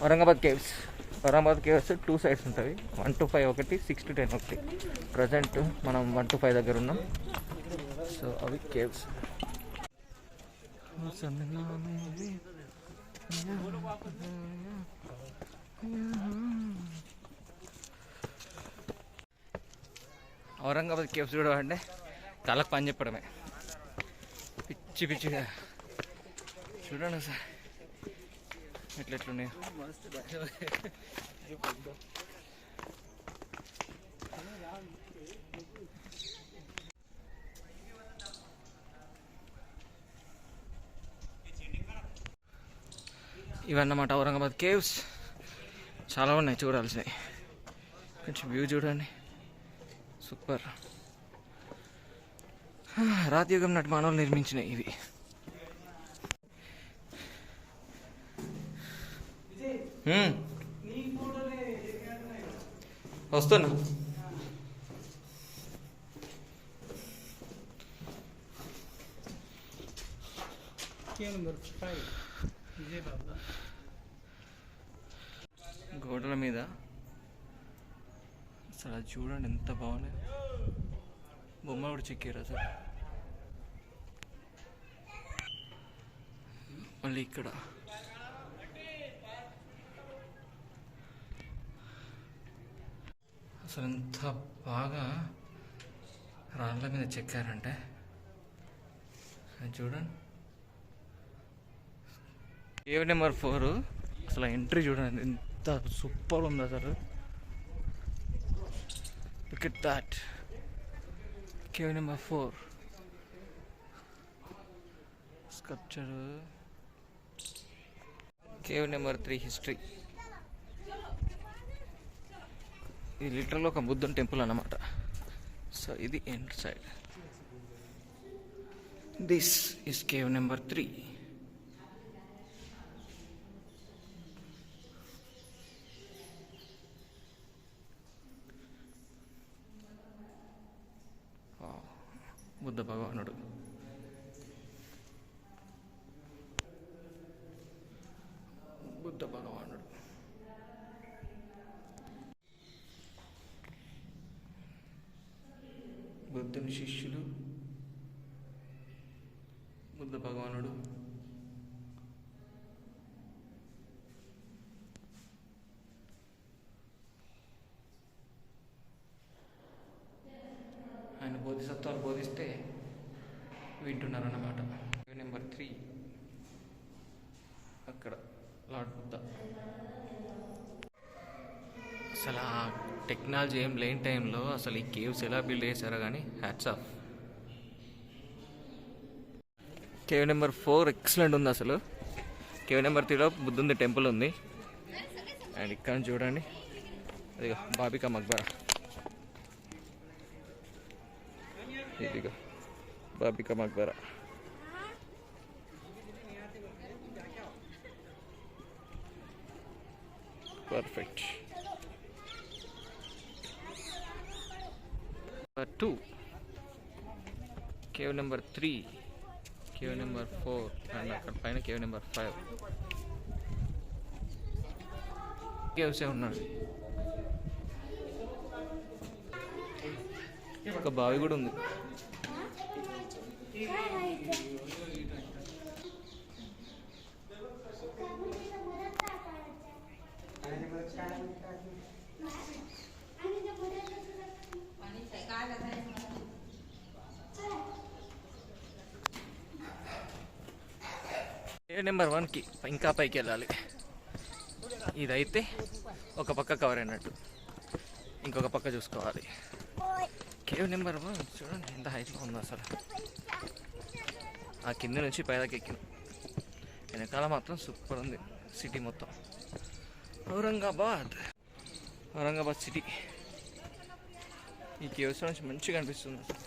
Aurangabad caves. Aurangabad caves 2 sides ఉంటుంది, 1 to 5 ఒకటి, 6 to 10 ఒకటి. ప్రజెంట్ మనం 1 to 5 దగ్గర ఉన్నాం. సో అవి కేవ్స్. ఔరంగాబాద్ కేవ్స్ చూడాలంటే కళ్ళకు పని చెప్పడమే, పిచ్చి పిచ్చిగా చూడండి సార్ ఎట్లెట్లున్నాయి. ఇవన్నమాట ఔరంగాబాద్ కేవ్స్. చాలా ఉన్నాయి చూడాల్సినవి. కొంచెం వ్యూ చూడండి, సూపర్. రాతియుగం నాటి మానవులు నిర్మించినాయి ఇవి. వస్తున్నా. గోడల మీద అసలు అది చూడండి ఎంత బాగున్నాయి. బొమ్మ కూడా చెక్కారు అసలు. మళ్ళీ ఇక్కడ అసలు ఎంత బాగా రాళ్ళ మీద చెక్కారంటే అది చూడండి. కేవ్ నెంబర్ 4 అసలు ఎంట్రీ చూడండి ఎంత సూపర్ ఉంది అసలు. Look at that. Cave number 4 sculpture. Cave number 3 history. ఇది లిటరల్ ఒక బుద్ధుని టెంపుల్ అన్నమాట. సో ఇది end side. This is cave number 3. Buddha భగవానుడు. బుద్ధ భగవానుడు. బుద్ధుని శిష్యులు, బుద్ధ భగవానుడు. ఆయన బోధిసత్వాలు బోధిస్తే వింటున్నారు అన్నమాట. నెంబర్ 3 అక్కడ లార్డ్ బుద్ధ. అసలు ఆ టెక్నాలజీ ఏం లేని టైంలో అసలు ఈ కేవ్స్ ఎలా బిల్డ్ చేశారో కానీ hats off. Cave number 4 excellent ఉంది అసలు. కేవ్ నెంబర్ 3లో బుద్ధుంది టెంపుల్ ఉంది. అండ్ ఇక్కడ చూడండి అదిగో బాబికా మక్బరా. ఇదిగో Bibi ka Maqbara. Perfect. 2 cave number 3, cave number 4 and అక్కడ పైన కేవ్ నెంబర్ 5. కేవ్సే ఉన్నాడు. ఒక బావి కూడా ఉంది. నెంబర్ 1కి ఇంకా పైకి వెళ్ళాలి. ఇదైతే ఒక పక్క కవర్ అయినట్టు, ఇంకొక పక్క చూసుకోవాలి. కేవ్ నెంబర్ 1 చూడండి ఎంత హైట్లో ఉందో అసలు. ఆ కింద నుంచి పైదాకా ఎక్కిన. వెనకాల మాత్రం సూపర్ ఉంది సిటీ మొత్తం. ఔరంగాబాద్ సిటీ ఈ కేవ్స్ నుంచి మంచిగా అనిపిస్తుంది అసలు.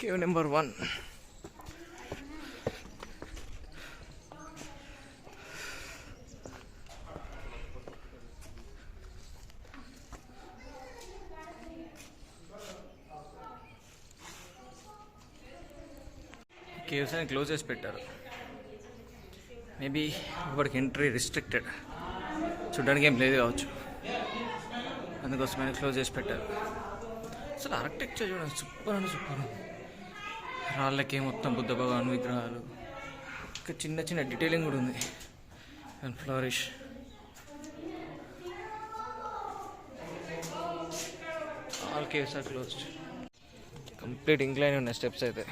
Cave number 1. కేవ్స్ అని క్లోజ్ చేసి పెట్టారు. మేబీ ఇప్పటికి ఎంట్రీ రిస్ట్రిక్టెడ్, చూడడానికి ఏం లేదు కావచ్చు, అందుకోసమైనా క్లోజ్ చేసి పెట్టారు. అసలు ఆర్కిటెక్చర్ చూడండి, సూపర్ అంటే సూపర్. రాళ్ళకి మొత్తం బుద్ధ భగవాన్ విగ్రహాలు, ఇంకా చిన్న చిన్న డీటెయిలింగ్ కూడా ఉంది. And flourish. All caves are closed. Complete incline ఉన్నాయి స్టెప్స్ అయితే.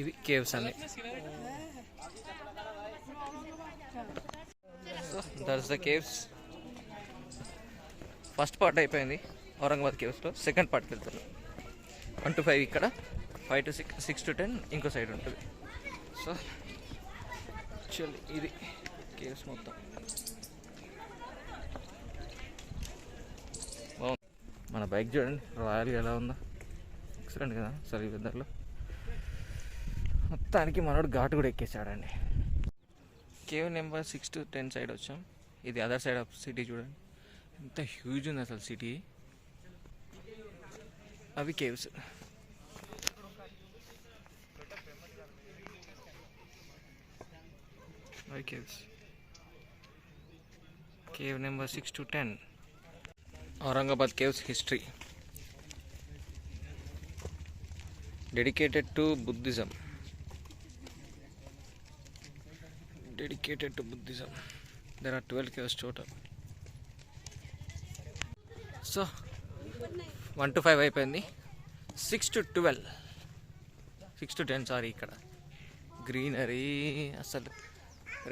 ఇవి కేవ్స్ అన్ని. That's the caves. First part అయిపోయింది ఔరంగాబాద్ కేవ్స్లో. సెకండ్ పార్ట్కి వెళ్తున్నాం. 1 to 5 ఇక్కడ, 5 to 6, 6 to 10 ఇంకో సైడ్ ఉంటుంది. సో యాక్చువల్లీ ఇది కేవ్స్ మొత్తం. బాగుంది. మన బైక్ చూడండి రాయల్గా ఎలా ఉందో, ఎక్సలెంట్ కదా అసలు ఈ వెదర్లో. మొత్తానికి మనోడు ఘాటు కూడా ఎక్కేసాడండి. కేవ్ నెంబర్ 6 to 10 సైడ్ వచ్చాం. ఇది అదర్ సైడ్ ఆఫ్ సిటీ. చూడండి ఎంత హ్యూజ్ ఉంది అసలు సిటీ. అవి కేవ్స్. అవి caves. Cave number 6 to 10. Aurangabad caves history. Dedicated to Buddhism. Dedicated to Buddhism. There are 12 caves total. So 1 to 5 అయిపోయింది. 6 to 12, 6 to 10 సారీ. ఇక్కడ గ్రీనరీ అసలు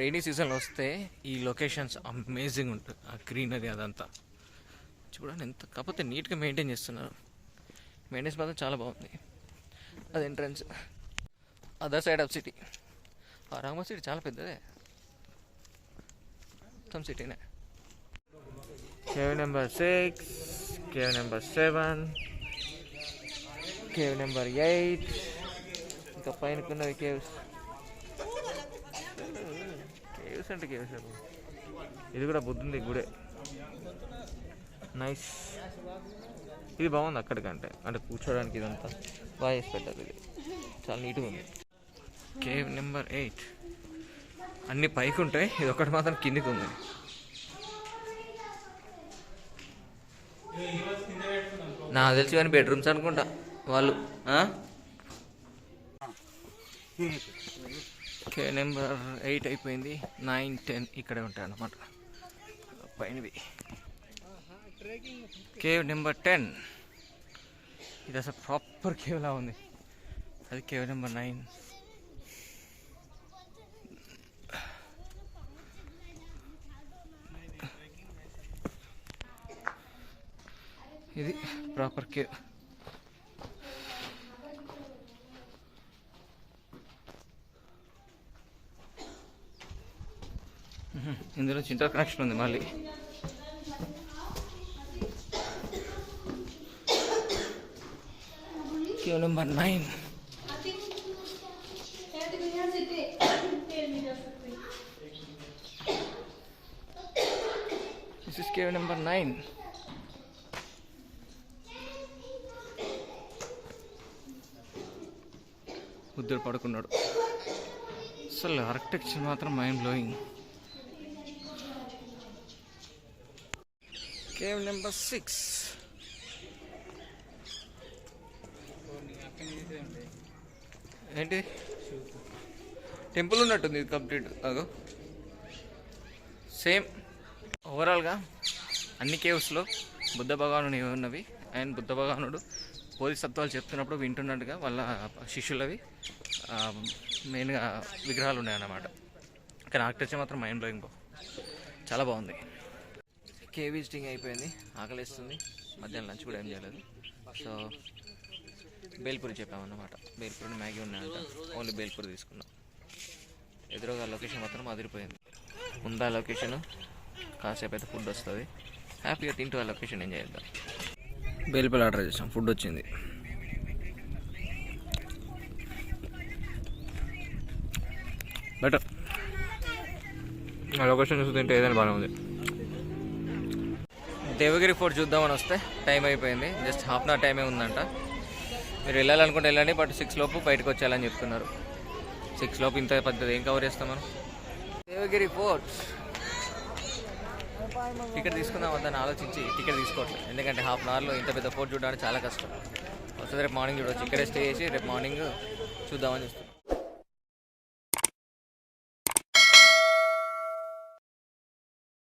రైనీ సీజన్లో వస్తే ఈ లొకేషన్స్ అమేజింగ్ ఉంటుంది. ఆ గ్రీనరీ అదంతా చూడండి ఎంత, కాకపోతే నీట్గా మెయింటైన్ చేస్తున్నారు. మెయింటెనెన్స్ మాత్రం చాలా బాగుంది. అది entrance. Other side of city. Aurangabad city చాలా పెద్దదే, మొత్తం సిటీనే. Cave number 6, cave number 7, cave number 8, ఇంకా పైనకున్నవి కేవ్స్. కేవ్స్ అంటే కేవ్స్. ఇది కూడా బుద్ధుంది గుడే, నైస్. ఇది బాగుంది అక్కడికంటే, అంటే కూర్చోడానికి ఇదంతా బాగా చేసి పెట్టారు. ఇది చాలా నీట్గా ఉంది. కేవ్ నెంబర్ 8 అన్ని పైకి ఉంటాయి, ఇది ఒకటి మాత్రం కిందికి ఉంది. నాకు తెలిసి కానీ బెడ్రూమ్స్ అనుకుంటా వాళ్ళు. కేవ్ నెంబర్ 8 అయిపోయింది. 9, 10 ఇక్కడే ఉంటాయి అన్నమాట పైనవి. కేవ్ నెంబర్ 10 ఇది అసలు ప్రాపర్ కేవ్లా ఉంది. అది కేవ్ నెంబర్ 9. ఇది ప్రాపర్ కేవ్. ఇందులో ఇంటర్ కనెక్షన్ ఉంది మళ్ళీ. Cave number 9. This is cave number 9. బుద్ధుడు పడుకున్నాడు. అసలు ఆర్కిటెక్చర్ మాత్రం మైండ్ బ్లోయింగ్. Cave number 6. ఏంటి టెంపుల్ ఉన్నట్టుంది ఇది కంప్లీట్. అగో సేమ్ ఓవరాల్గా అన్ని కేవ్స్లో బుద్ధ భగవానుడు ఉన్నవి. అండ్ బుద్ధ భగవానుడు బోధిసత్వాలు చెప్తున్నప్పుడు వింటున్నట్టుగా వాళ్ళ శిష్యులవి మెయిన్గా విగ్రహాలు ఉన్నాయన్నమాట. కానీ ఆర్కిటెక్చర్ మాత్రం మైండ్ బ్లోయింగ్, చాలా బాగుంది. కేవ్ విజిటింగ్ అయిపోయింది, ఆకలిస్తుంది. మధ్యాహ్నం లంచ్ కూడా ఏం చేయలేదు. సో బేల్పూరి చెప్పామన్నమాట. బేల్పూరి మ్యాగీ ఉన్నాయంట, ఓన్లీ బేల్పూరి తీసుకున్నాం. ఎదురుగా లొకేషన్ మాత్రం అదిరిపోయింది. ఉందా లొకేషన్, కాసేపు అయితే ఫుడ్ వస్తుంది. హ్యాపీగా తింటూ ఆ లొకేషన్ ఎంజాయ్ చేద్దాం. బేల్పూరి ఆర్డర్ చేసాం, ఫుడ్ వచ్చింది. బెటర్ ఆ లొకేషన్ చూసి తింటే ఏదైనా బాగానే ఉంది. దేవగిరి ఫోర్ట్ చూద్దామని వస్తే టైం అయిపోయింది. జస్ట్ హాఫ్ అన్ అవర్ టైమే ఉందంట. మీరు వెళ్ళాలనుకుంటే వెళ్ళండి, బట్ 6 లోపు బయటకు వచ్చేయాలని చెప్తున్నారు. 6 లోపు ఇంత పెద్దది ఏం కవర్ చేస్తాం మనం. దేవగిరి ఫోర్ట్ టికెట్ తీసుకుందాం వద్దని ఆలోచించి టికెట్ తీసుకోవట్లేదు, ఎందుకంటే హాఫ్ అన్ అవర్లో ఇంత పెద్ద ఫోర్ట్ చూడడానికి చాలా కష్టం. వస్తుంది రేపు మార్నింగ్ చూడవచ్చు, ఇక్కడే స్టే చేసి రేపు మార్నింగ్ చూద్దామని చూస్తాం.